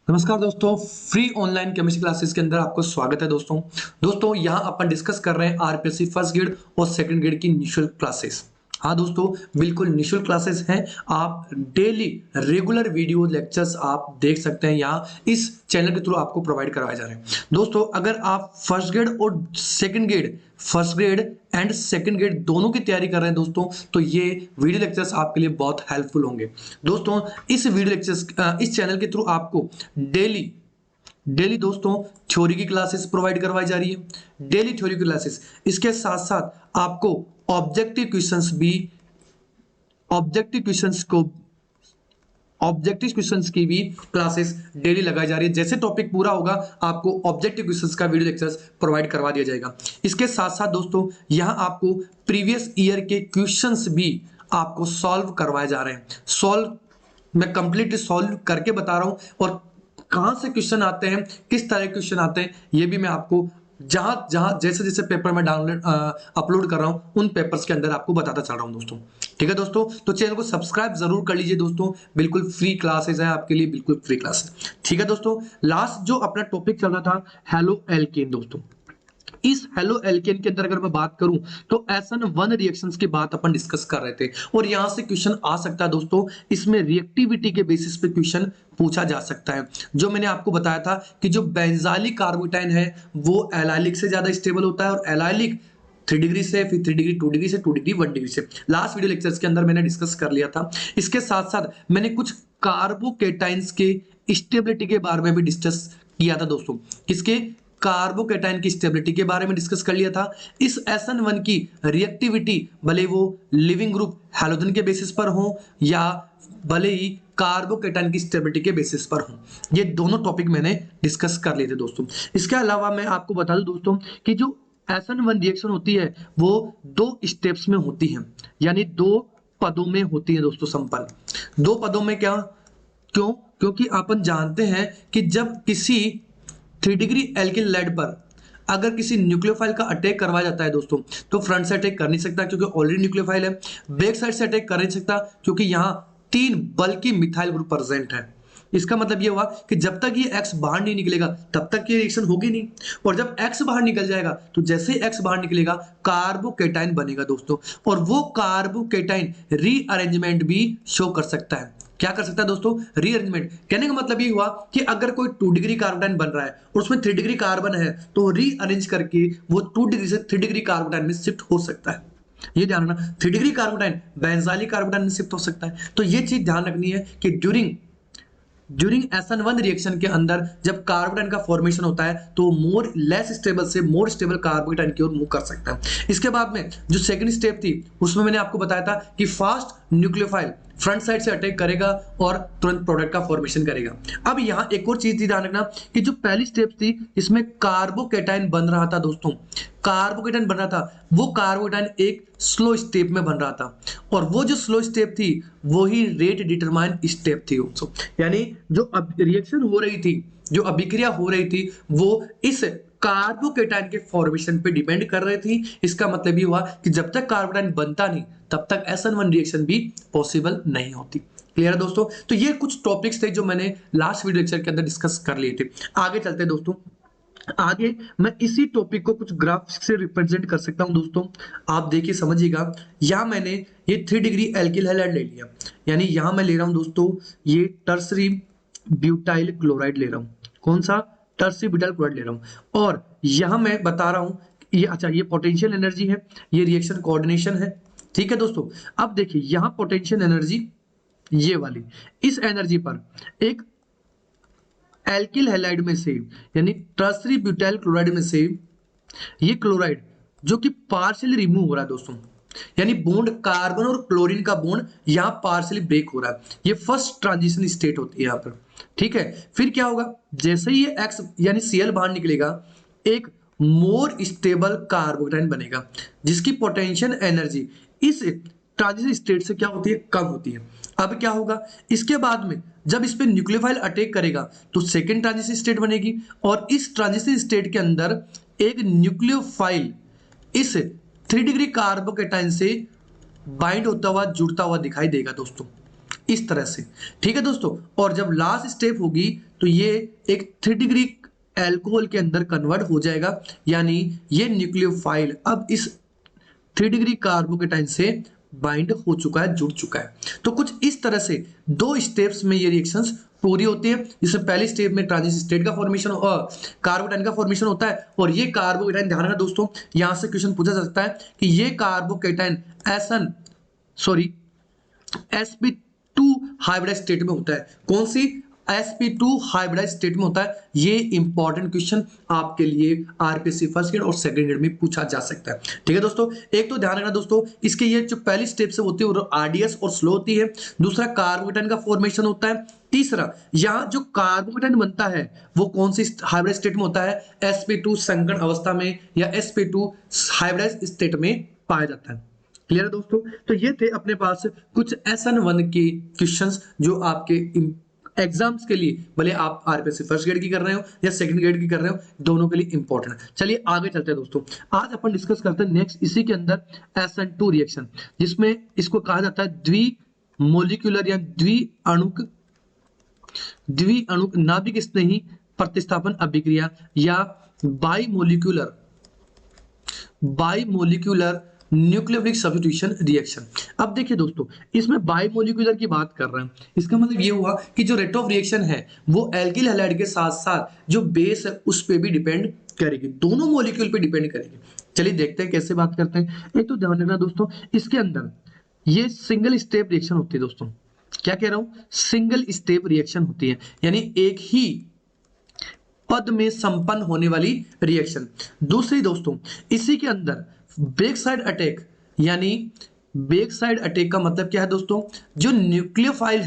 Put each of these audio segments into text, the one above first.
नमस्कार दोस्तों, free online chemistry classes के अंदर आपको स्वागत है दोस्तों यहाँ अपन डिस्कस कर रहे हैं आरपीएससी फर्स्ट ग्रेड और सेकंड ग्रेड की निःशुल्क क्लासेस। हाँ दोस्तों, बिल्कुल निःशुल्क क्लासेस हैं। आप डेली रेगुलर वीडियो लेक्चर्स आप देख सकते हैं, यहाँ इस चैनल के थ्रू आपको प्रोवाइड करवाए जा रहे हैं। दोस्तों अगर आप first grade and second grade दोनों की तैयारी कर रहे हैं दोस्तों, तो ये वीडियो लेक्चर्स आपके लिए बहुत हेल्पफुल होंगे। दोस्तों इस वीडियो लेक्चर्स इस चैनल के थ्रू आपको डेली डेली दोस्तों थ्योरी की क्लासेस प्रोवाइड करवाई जा रही है, डेली थ्योरी की क्लासेस। इसके साथ साथ आपको ऑब्जेक्टिव क्वेश्चंस भी ऑब्जेक्टिव क्वेश्चंस को ऑब्जेक्टिव क्वेश्चंस की भी क्लासेस डेली लगाई जा रही है। जैसे टॉपिक पूरा होगा आपको ऑब्जेक्टिव क्वेश्चंस का वीडियो लेक्चर्स प्रोवाइड करवा दिया जाएगा। इसके साथ साथ दोस्तों यहां आपको प्रीवियस ईयर के क्वेश्चंस भी आपको सॉल्व करवाए जा रहे हैं। मैं कंप्लीटली सॉल्व करके बता रहा हूं, और कहां से क्वेश्चन आते हैं, किस तरह के क्वेश्चन आते हैं, ये भी मैं आपको जहां जहां जैसे जैसे पेपर में डाउनलोड अपलोड कर रहा हूं उन पेपर्स के अंदर आपको बताता चल रहा हूं दोस्तों। ठीक है दोस्तों, तो चैनल को सब्सक्राइब जरूर कर लीजिए दोस्तों, बिल्कुल फ्री क्लासेस है आपके लिए, बिल्कुल फ्री क्लासेस। ठीक है दोस्तों, लास्ट जो अपना टॉपिक चल रहा था हेलो एल्केन दोस्तों, इस हेलो एल्केन के अंदर अगर मैं बात करूं तो SN1 रिएक्शंस की बात अपन डिस्कस कर रहे थे, और यहां से क्वेश्चन आ सकता है दोस्तों। इसमें रिएक्टिविटी के बेसिस पे क्वेश्चन पूछा जा सकता है। जो मैंने आपको बताया था कि जो बेंजाइलिक कार्बोटाइन है वो एलाइलिक से ज्यादा स्टेबल होता है, और एलाइलिक 3 डिग्री से, फिर 3 डिग्री, 2 डिग्री से, 2 डिग्री, 1 डिग्री से। लास्ट वीडियो लेक्चर्स के अंदर मैंने डिस्कस कर लिया था। इसके साथ साथ मैंने कुछ कार्बोकेटाइंस के स्टेबिलिटी के बारे में भी डिस्कस किया था दोस्तों। किसके? कार्बोकेटाइन की स्टेबिलिटी के बारे में डिस्कस कर लिया था। इस SN1 की रिएक्टिविटी भले वो लिविंग ग्रुप हैलोजन के बेसिस पर हो या भले ही कार्बोकेटाइन की स्टेबिलिटी के बेसिस पर हो, ये दोनों टॉपिक मैंने डिस्कस कर लिए थे दोस्तों। इसके अलावा मैं आपको बता दूं दोस्तों कि जो SN1 रिएक्शन होती है वो 2 स्टेप्स में होती है, यानी 2 पदों में होती है दोस्तों संपन्न। 2 पदों में क्या? क्यों? क्योंकि अपन जानते हैं कि जब किसी 3 डिग्री एल्किल लेड पर अगर किसी न्यूक्लियोफाइल का अटैक करवाया जाता है दोस्तों, तो फ्रंट से अटैक कर नहीं सकता क्योंकि ऑलरेडी न्यूक्लियोफाइल है। बैक साइड से अटैक कर नहीं सकता क्योंकि यहां 3 बल्कि मिथाइल ग्रुप प्रेजेंट है। इसका मतलब ये हुआ कि जब तक ये X बाहर नहीं निकलेगा तब तक ये रिएक्शन होगी नहीं, और जब X बाहर निकल जाएगा तो जैसे ही X बाहर निकलेगा कार्बोकेटाइन बनेगा दोस्तों, और वो कार्बोकेटाइन रीअरेंजमेंट भी शो कर सकता है। क्या कर सकता है दोस्तों? रीअरेंजमेंट। कहने का मतलब ये हुआ कि अगर कोई 2 डिग्री कार्बोटाइन बन रहा है और उसमें 3 डिग्री कार्बन है, तो रीअरेंज करके वो 2 डिग्री से 3 डिग्री कार्बोटाइन में शिफ्ट हो सकता है। ये ध्यान रखना, 3 डिग्री कार्बोटाइन बेंजाइलिक कार्बोटाइन में शिफ्ट हो सकता है। तो ये चीज ध्यान रखनी है कि ड्यूरिंग SN1 रिएक्शन के अंदर जब कार्बोटाइन का फॉर्मेशन होता है तो मोर लेस स्टेबल से मोर स्टेबल कार्बोटाइन की ओर मूव कर सकता है। इसके बाद में जो सेकंड स्टेप थी उसमें मैंने आपको बताया था कि फास्ट न्यूक्लियोफाइल फ्रंट साइड से अटैक करेगा और तुरंत प्रोडक्ट का फॉर्मेशन करेगा। अब यहां एक और चीज ध्यान रखना कि जो पहली स्टेप थी इसमें कार्बोकेटाइन बन रहा था दोस्तों, कार्बोकेटाइन बन रहा था, वो कार्बोकेटाइन एक स्लो स्टेप में बन रहा था, और वो जो स्लो स्टेप थी वही रेट डिटरमाइन स्टेप थी दोस्तों। यानी जो रिएक्शन हो रही थी, जो अभिक्रिया हो रही थी, वो इस कार्बोकेटाइन के फॉर्मेशन पे डिपेंड कर रही थी। इसका मतलब ये हुआ कि जब तक कार्बोकेटाइन बनता नहीं तब तक SN1 रिएक्शन भी पॉसिबल नहीं होती। क्लियर है दोस्तों? तो ये कुछ टॉपिक्स थे जो मैंने लास्ट वीडियो लेक्चर के अंदर डिस्कस कर लिए थे। आगे चलते हैं दोस्तों। आगे मैं इसी टॉपिक को कुछ ग्राफ्स से रिप्रेजेंट कर सकता हूं दोस्तों। आप देखिए समझिएगा, यहां मैंने ये 3 डिग्री एल्किल हैलाइड ले लिया, यानी यहां मैं ले रहा हूं दोस्तों ये टर्सरी ब्यूटाइल क्लोराइड ले रहा हूं। कौन सा? टर्सरी ब्यूटाइल क्लोराइड ले रहा हूं, और यहां मैं बता रहा हूं ये, अच्छा ये पोटेंशियल एनर्जी है, ये रिएक्शन कोऑर्डिनेशन है। ठीक है दोस्तों, अब देखिए यहां पोटेंशियल एनर्जी ये वाली, इस एनर्जी पर एक एल्किल हैलाइड में से यानी टर्सरी ब्यूटाइल क्लोराइड में से ये क्लोराइड जो कि पार्शियली रिमूव हो रहा है दोस्तों, यानी बॉन्ड कार्बन और क्लोरीन का बॉन्ड यहां पार्शियली ब्रेक हो रहा है। ये फर्स्ट ट्रांजिशन स्टेट होती है यहां पर। ठीक है, फिर क्या होगा? जैसे ही ये X यानी Cl बाहर निकलेगा एक मोर स्टेबल कार्बोकेटाइन बनेगा जिसकी पोटेंशियल एनर्जी इस ट्रांजिशन स्टेट से क्या होती है? कम होती है। अब क्या होगा? इसके बाद में जब इस पे न्यूक्लियोफाइल अटैक करेगा तो सेकेंड ट्रांजिशन स्टेट बनेगी, और इस ट्रांजिशन स्टेट के अंदर एक न्यूक्लियोफाइल इस 3 डिग्री कार्बोकेटाइन से बाइंड होता हुआ जुड़ता हुआ दिखाई देगा दोस्तों। इस तरह से, ठीक है दोस्तों। और जब लास्ट स्टेप होगी तो ये एक 3 डिग्री एल्कोहल के अंदर कन्वर्ट हो जाएगा, यानी ये न्यूक्लियोफाइल अब इस 3 डिग्री कार्बोकेटाइन से बाइंड हो चुका है, जुड़ चुका है। तो कुछ इस तरह से 2 स्टेप्स में ये रिएक्शंस पूरी होती है, जिसमें पहले स्टेप में ट्रांजिशन स्टेट का फॉर्मेशन और कार्बोकेटाइन का फॉर्मेशन होता है। और ये कार्बोकेटाइन, ध्यान रखना दोस्तों, यहां से क्वेश्चन पूछा जा सकता है कि ये कार्बोकेटाइन sp2 हाइब्रिडाइज स्टेट में होता है। कौन सी? sp2 हाइब्रिडाइज स्टेट में होता है। ये इंपॉर्टेंट क्वेश्चन आपके लिए आरपीएससी फर्स्ट ग्रेड और सेकंड ग्रेड में पूछा जा सकता है, ठीक है दोस्तों। एक तो ध्यान रखना दोस्तों, इसके ये जो पहली स्टेप से होती है वो आरडीएस और स्लो होती है। दूसरा, कार्बोकेटाइन का फॉर्मेशन होता है। तीसरा, यहाँ जो कार्बोकेटाइन बनता है वो कौन सी हाइब्रिडाइज स्टेट में होता है? sp2 संकरण अवस्था में या sp2 हाइब्रिडाइज स्टेट में पाया जाता है। क्लियर है दोस्तों? तो ये थे अपने पास कुछ SN1 के क्वेश्चंस जो आपके एग्जाम्स के लिए, भले आप आरपीएससी फर्स्ट ग्रेड की कर रहे हो या सेकंड ग्रेड की कर रहे हो, दोनों के लिए इंपॉर्टेंट है। चलिए आगे चलते हैं दोस्तों। आज अपन डिस्कस करते हैं नेक्स्ट इसी के अंदर SN2 रिएक्शन, जिसमें इसको कहा जाता है द्विमोलिक्यूलर या द्विअणुक नाभिक स्नेही प्रतिस्थापन अभिक्रिया या बाइमोलिक्यूलर न्यूक्लियोफिलिक सब्स्टिट्यूशन रिएक्शन। अब देखिए दोस्तों, इसमें बाइमोलिक्यूलर की बात कर रहे हैं, इसका मतलब ये हुआ कि जो रेट ऑफ रिएक्शन है वो एल्किल हैलाइड के साथ साथ जो बेस है उस पे भी डिपेंड करेगी, दोनों मॉलिक्यूल पे डिपेंड करेगी। चलिए देखते हैं कैसे बात करते हैं। एक तो ध्यान रखना दोस्तों, इसके अंदर ये सिंगल स्टेप रिएक्शन होती है दोस्तों। क्या कह रहा हूं? सिंगल स्टेप रिएक्शन होती है, यानी एक ही पद में संपन्न होने वाली रिएक्शन। दूसरी दोस्तों, इसी के अंदर बैक साइड अटैक, यानी बैक साइड अटैक का मतलब क्या है दोस्तों? जो न्यूक्लियोफाइल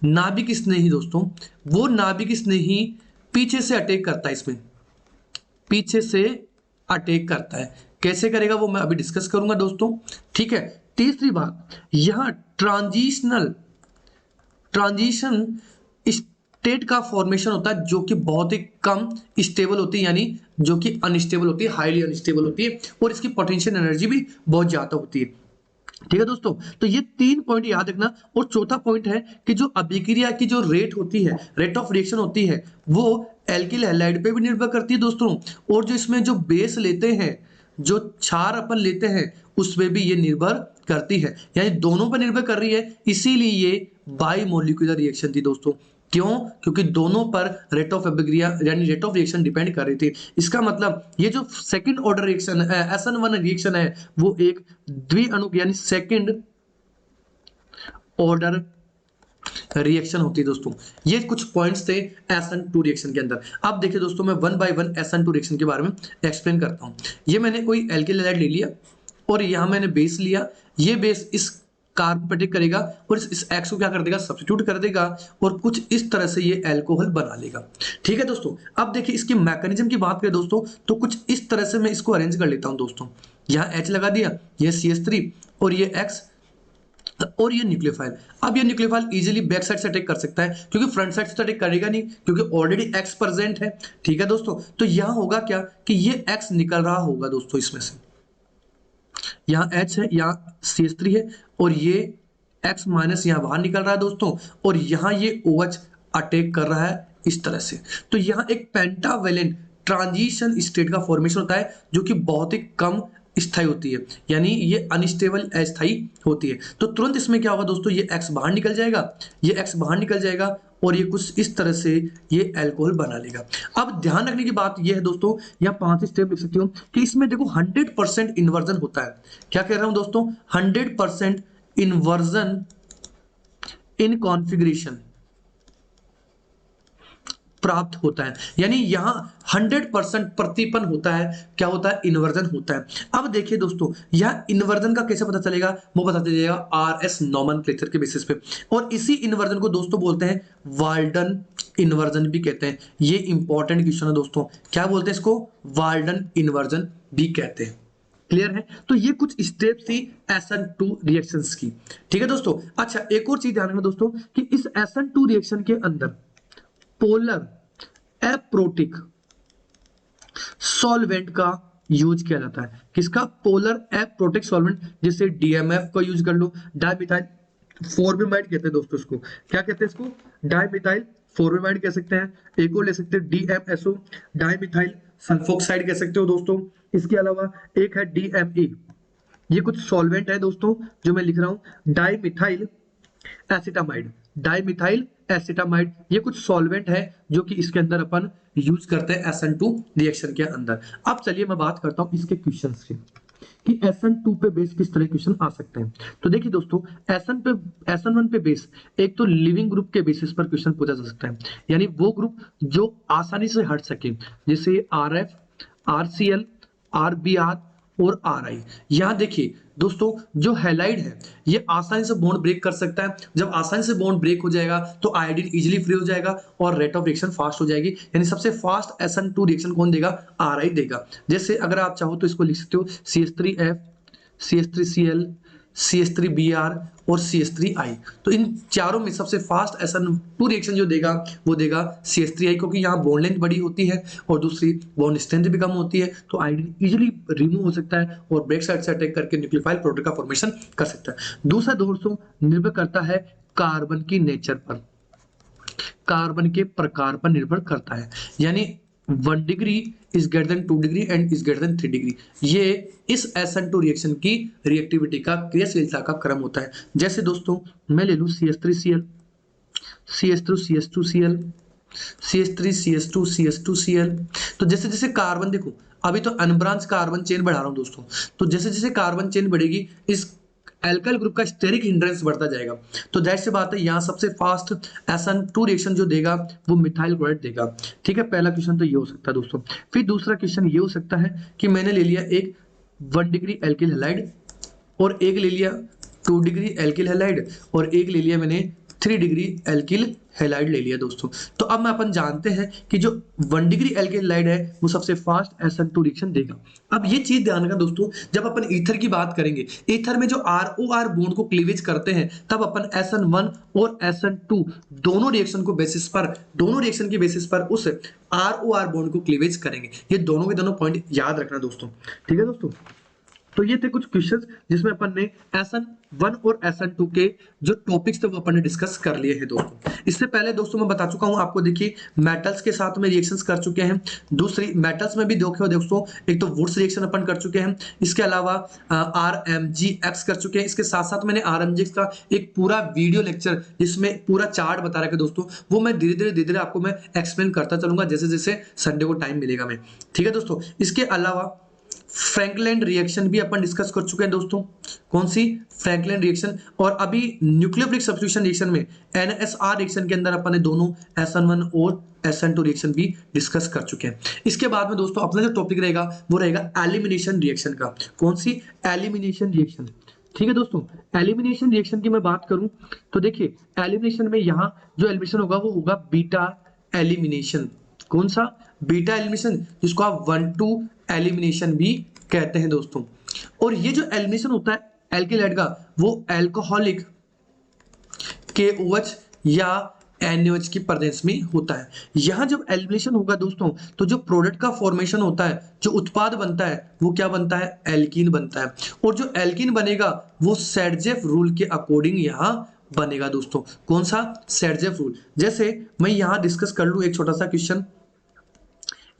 नाभिक स्नेही दोस्तों, वो नाभिक स्नेही पीछे से अटैक करता है, इसमें पीछे से अटैक करता है। कैसे करेगा वो मैं अभी डिस्कस करूंगा दोस्तों, ठीक है। तीसरी बात, यहां ट्रांजिशन स्टेट का फॉर्मेशन होता है जो कि बहुत ही कम स्टेबल होती है, यानी जो कि अनस्टेबल होती है, हाईली अनस्टेबल होती है, और इसकी पोटेंशियल एनर्जी भी बहुत ज्यादा होती है, ठीक है दोस्तों। तो ये 3 पॉइंट याद रखना। और चौथा पॉइंट है कि जो अभिक्रिया की जो रेट होती है, रेट ऑफ रिएक्शन होती है, वो एल्किल हैलाइड पे भी निर्भर करती है दोस्तों, और जो इसमें जो बेस लेते हैं, जो क्षार अपन लेते हैं, उस पे भी ये निर्भर करती है, यानी दोनों पर निर्भर कर रही है। इसीलिए ये बाइमोलिक्यूलर रिएक्शन थी दोस्तों। क्यों? क्योंकि दोनों पर रेट ऑफ अभिक्रिया यानी रेट ऑफ रिएक्शन डिपेंड कर रही थी। इसका मतलब ये जो सेकंड ऑर्डर रिएक्शन है, SN1 रिएक्शन है, वो एक द्विअणुक यानी सेकंड ऑर्डर रिएक्शन होती है दोस्तों। ये कुछ पॉइंट्स थे SN2 रिएक्शन के अंदर। अब देखिए दोस्तों, मैं 1 बाय 1 SN2 रिएक्शन के बारे में एक्सप्लेन करता हूं। ये मैंने कोई एल्किल हैलाइड ले लिया और यहां मैंने बेस लिया, ये बेस इस कार्ब पे अटैक करेगा और इस X को क्या कर देगा? सब्स्टिट्यूट कर देगा, और कुछ इस तरह से ये अल्कोहल बना लेगा, ठीक है दोस्तों। अब देखिए इसकी मैकेनिज्म की बात करें दोस्तों, तो कुछ इस तरह से मैं इसको अरेंज कर लेता हूं दोस्तों। यहाँ H लगा दिया, ये CH3 और ये X और ये न्यूक्लियोफाइल। अब ये न्यूक्लियोफाइल इजीली बैक साइड से अटैक कर सकता है, क्योंकि फ्रंट साइड से अटैक करेगा नहीं, क्योंकि ऑलरेडी X प्रेजेंट है, ठीक है दोस्तों। तो यहां होगा क्या कि ये X निकल रहा होगा दोस्तों, इसमें से यहाँ H है, यहाँ CH3 है, और ये X माइनस यहाँ बाहर निकल रहा है दोस्तों, और यहाँ ये OH अटैक कर रहा है इस तरह से। तो यहाँ एक पेंटावेलेंट ट्रांजिशन स्टेट का फॉर्मेशन होता है, जो कि बहुत ही कम स्थायी होती है, यानी ये अनस्टेबल अस्थायी होती है। तो तुरंत इसमें क्या होगा दोस्तों? ये X बाहर निकल जाएगा, ये X बाहर निकल जाएगा, और ये कुछ इस तरह से ये अल्कोहल बना लेगा। अब ध्यान रखने की बात ये है दोस्तों, यहाँ 5 स्टेप लिख सकती हूँ कि इसमें देखो 100% इन्वर्जन होता है। क्या कह रहा हूं दोस्तों? 100% इन्वर्जन इन कॉन्फ़िगरेशन प्राप्त होता है, यानी यहां 100% प्रतिपन्न होता है। क्या होता है? इन्वर्जन होता है। अब देखिए दोस्तों, यह इन्वर्जन का कैसे पता चलेगा? वो पता चलेगा RS नोमेनक्लेचर के बेसिस पे, और इसी इन्वर्जन को दोस्तों बोलते हैं वाल्डन इन्वर्जन भी कहते हैं। ये इंपॉर्टेंट क्वेश्चन है दोस्तों, क्या बोलते हैं इसको? वाल्डन इन्वर्जन भी कहते हैं। क्लियर है? तो ये कुछ स्टेप थी SN2 रिएक्शंस की, ठीक है दोस्तों। अच्छा, एक और चीज ध्यान रखना दोस्तों कि इस SN2 रिएक्शन के अंदर पोलर एप्रोटिक सॉल्वेंट का यूज किया जाता है। किसका? पोलर एफ प्रोटेक्ट सॉल्वेंट, जैसे डीएमएफ का यूज कर लो, डाइमिथाइल फॉर्मेमाइड कहते हैं दोस्तों इसको। क्या कहते हैं इसको? डाइमिथाइल फॉर्मेमाइड कह सकते हैं। एक और ले सकते हैं डीएमएसओ, डाइमिथाइल सल्फोक्साइड कह सकते हो दोस्तों। इसके अलावा एक है डीएमई, ये कुछ सॉल्वेंट है दोस्तों जो मैं लिख रहा हूं, डाइमिथाइल एसिटामाइड, डाइमिथाइल एसिटामाइड, ये कुछ सॉल्वेंट है जो कि इसके अंदर अपन यूज करते हैं SN2 रिएक्शन के अंदर। अब चलिए मैं बात करता हूं इसके क्वेश्चंस की कि SN2 पे बेस किस तरह क्वेश्चन आ सकते हैं। तो देखिए दोस्तों, SN1 पे बेस एक तो लिविंग ग्रुप के बेसिस पर क्वेश्चन पूछा जा सकता है, यानी वो ग्रुप जो आसानी से हट सके, जैसे RF, RCl, RBr और RI। यहां देखिए दोस्तों, जो हैलाइड है ये आसानी से बॉन्ड ब्रेक कर सकता है। जब आसानी से बॉन्ड ब्रेक हो जाएगा तो आयोडीन इजीली फ्री हो जाएगा और रेट ऑफ रिएक्शन फास्ट हो जाएगी। यानी सबसे फास्ट SN2 रिएक्शन कौन देगा? RI देगा। जैसे अगर आप चाहो तो इसको लिख सकते हो CH3F, CH3Cl, CH3Br और CH3I। तो इन चारों में सबसे फास्ट SN2 रिएक्शन जो देगा वो देगा CH3I, क्योंकि यहाँ बॉन्ड लेंथ बड़ी होती है और दूसरी बॉन्ड स्ट्रेंथ भी कम होती है, तो आयोडीन इजीली रिमूव हो सकता है और ब्रेक साइड से अटैक करके न्यूक्लियोफाइल प्रोटीन का फॉर्मेशन कर सकता है। दूसरा दोस्तों निर्भर करता है कार्बन की नेचर पर, कार्बन के प्रकार पर निर्भर करता है। यानी 1 degree is greater than 2 degree and is greater than 3 degree, ये इस SN2 रिएक्शन की रिएक्टिविटी का, क्रियाशीलता का क्रम होता है। जैसे दोस्तों मैं ले लूं CH3Cl, CH2CH2Cl, CH3CH2CH2Cl। तो जैसे जैसे कार्बन, देखो अभी तो अनब्रांच कार्बन चेन बढ़ा रहा हूं दोस्तों, तो जैसे जैसे कार्बन चेन बढ़ेगी इस एल्काइल ग्रुप का स्टेरिक हिंड्रेंस बढ़ता जाएगा। तो जाहिर सी बात है यहाँ सबसे फास्ट SN2 रिएक्शन जो देगा वो मिथाइल क्लोराइड देगा। ठीक है, पहला क्वेश्चन तो ये हो सकता है दोस्तों। फिर दूसरा क्वेश्चन ये हो सकता है कि मैंने ले लिया एक 1 डिग्री एल्किल हैलाइड और एक ले लिया 2 डिग्री एल्किल हैलाइड और एक ले लिया मैंने 3 डिग्री एल्किल हैलाइड ले लिया दोस्तों। तो अब मैं अपन जानते हैं कि जो 1 डिग्री एल्किल हैलाइड है वो सबसे फास्ट SN2 रिएक्शन देगा। अब ये चीज ध्यान रखना दोस्तों, जब अपन ईथर की बात करेंगे, ईथर में जो ROR बॉन्ड को क्लीवेज करते हैं तब अपन SN1 और SN2 दोनों रिएक्शन को बेसिस पर, दोनों रिएक्शन के बेसिस पर उस ROR बॉन्ड को क्लीवेज करेंगे। ये दोनों के दोनों पॉइंट याद रखना दोस्तों। ठीक है दोस्तों, तो ये थे कुछ क्वेश्चंस जिसमें अपन ने SN1 और SN2 के जो टॉपिक्स थे वो अपन ने डिस्कस कर लिए हैं दोस्तों। इससे पहले दोस्तों मैं बता चुका हूं आपको, देखिए मेटल्स के साथ में रिएक्शंस कर चुके हैं। दूसरी मेटल्स में भी देखो दोस्तों, एक तो वुड्स रिएक्शन अपन कर चुके हैं, इसके अलावा RMGX कर चुके हैं। इसके साथ साथ मैंने RMGX का एक पूरा वीडियो लेक्चर जिसमें पूरा चार्ट बता रखा है दोस्तों, वो मैं धीरे धीरे आपको मैं एक्सप्लेन करता चलूंगा जैसे जैसे संडे को टाइम मिलेगा मैं। ठीक है दोस्तों, इसके अलावा फ्रैंकलिन रिएक्शन भी अपन डिस्कस कर चुके हैं दोस्तों। कौन सी? Franklin reaction. और अभी न्यूक्लियोफिलिक सब्स्टिट्यूशन रिएक्शन में NSR रिएक्शन के अंदर अपन ने दोनों SN1 और SN2 रिएक्शन भी डिस्कस कर चुके हैं। इसके बाद में दोस्तों अपना जो टॉपिक रहेगा वो रहेगा एलिमिनेशन रिएक्शन का। कौन सी? Elimination reaction. ठीक है दोस्तों, एलिमिनेशन रिएक्शन की मैं बात करूं तो देखिए एलिमिनेशन में यहां जो एलिमिनेशन होगा वो होगा बीटा एलिमिनेशन। कौन सा? बीटा एलिमिनेशन, जिसको आप 1-2 एलिमिनेशन भी कहते हैं दोस्तों। और ये जो एलिमिनेशन होता है एल्किल हैलाइड का वो अल्कोहलिक KOH या NaOH की प्रेजेंस में होता है। यहां जब एलिमिनेशन होगा दोस्तों तो जो प्रोडक्ट का फॉर्मेशन होता है, जो उत्पाद बनता है वो क्या बनता है? एल्कीन बनता है। और जो एल्कीन बनेगा वो सेडजेफ रूल के अकॉर्डिंग यहां बनेगा दोस्तों। कौन सा? सेडजेफ रूल। जैसे मैं यहां डिस्कस कर लूं एक छोटा सा क्वेश्चन,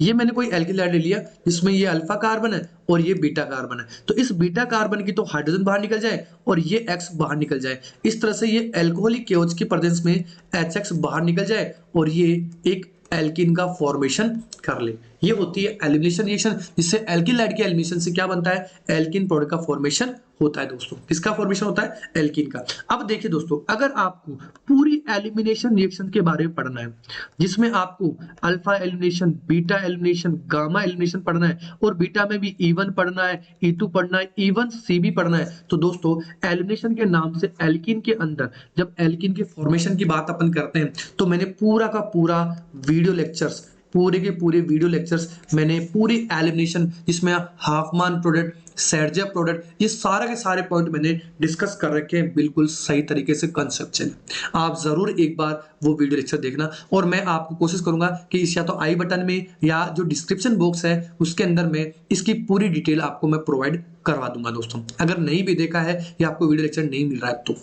ये मैंने कोई एल्किल हैलाइड ले लिया जिसमें ये अल्फा कार्बन है और ये बीटा कार्बन है, तो इस बीटा कार्बन की तो हाइड्रोजन बाहर निकल जाए और ये X बाहर निकल जाए। इस तरह से ये अल्कोहलिक KOH की प्रेजेंस में HX बाहर निकल जाए और ये एक एल्कीन का फॉर्मेशन कर ले। ये होती है एलिमिनेशन रिएक्शन, जिससे एल्किल हैलाइड के एलिमिनेशन से क्या बनता है? एल्कीन प्रोडक्ट का फॉर्मेशन होता है दोस्तों। किसका फॉर्मेशन होता है? एल्कीन का। अब देखिए दोस्तों, अगर आपको पूरी एलिमिनेशन रिएक्शन के बारे में पढ़ना है जिसमें आपको alpha elimination, beta elimination, gamma elimination पढ़ना है और बीटा में भी E1 पढ़ना है, E2 पढ़ना है, E1 C भी पढ़ना है, तो दोस्तों एलिमिनेशन के नाम से एल्कीन के अंदर जब एल्कीन के फॉर्मेशन की बात अपन करते हैं तो मैंने पूरा का पूरा वीडियो लेक्चर्स पूरे के पूरे वीडियो लेक्चर्स मैंने पूरी एलिमिनेशन, जिसमें हाफमान प्रोडक्ट, सर्जा प्रोडक्ट, ये सारे के सारे पॉइंट मैंने डिस्कस कर रखे हैं बिल्कुल सही तरीके से कंसेप्चुअली। आप जरूर एक बार वो वीडियो लेक्चर देखना, और मैं आपको कोशिश करूंगा कि इस या तो आई बटन में या जो डिस्क्रिप्शन बॉक्स है उसके अंदर में इसकी पूरी डिटेल आपको मैं प्रोवाइड करवा दूंगा दोस्तों, अगर नहीं भी देखा है या आपको वीडियो लेक्चर नहीं मिल रहा है तो।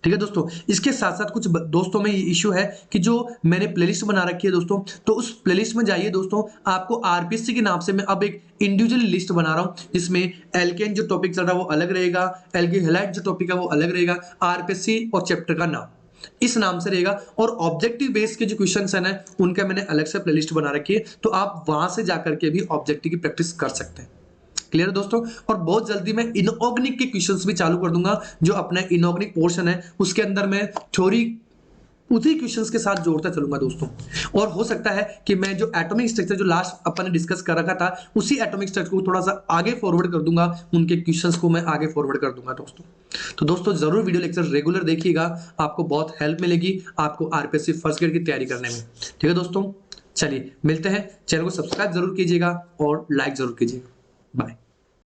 ठीक है दोस्तों, इसके साथ साथ कुछ दोस्तों में ये इश्यू है कि जो मैंने प्लेलिस्ट बना रखी है दोस्तों, तो उस प्लेलिस्ट में जाइए दोस्तों, आपको आरपीएससी के नाम से मैं अब एक इंडिविजुअल लिस्ट बना रहा हूं, जिसमें एल्केन जो टॉपिक चल रहा है वो अलग रहेगा, एल्किल हैलाइड जो टॉपिक है वो अलग रहेगा, आरपीएससी और चैप्टर का नाम इस नाम से रहेगा, और ऑब्जेक्टिव बेस के जो क्वेश्चंस है ना उनका मैंने अलग से प्लेलिस्ट बना रखी है, तो आप वहां से जाकर के भी ऑब्जेक्टिव की प्रैक्टिस कर सकते हैं। क्लियर है दोस्तों, और बहुत जल्दी मैं इनऑर्गेनिक के क्वेश्चंस भी चालू कर दूंगा, जो अपना इनऑर्गेनिक पोर्शन है उसके अंदर मैं थ्योरी उसी क्वेश्चंस के साथ जोड़ता चलूंगा दोस्तों। और हो सकता है कि मैं जो एटॉमिक स्ट्रक्चर जो लास्ट अपन ने डिस्कस कर रखा था उसी एटॉमिक स्ट्रक्चर को थोड़ा सा आगे फॉरवर्ड कर दूंगा, उनके क्वेश्चंस को मैं आगे फॉरवर्ड कर दूंगा दोस्तों। तो दोस्तों जरूर वीडियो लेक्चर रेगुलर देखिएगा, आपको बहुत हेल्प मिलेगी आपको आरपीएससी फर्स्ट ग्रेड की तैयारी करने में। ठीक है दोस्तों, चलिए मिलते हैं, चैनल को सब्सक्राइब जरूर कीजिएगा और लाइक जरूर कीजिएगा। बाय।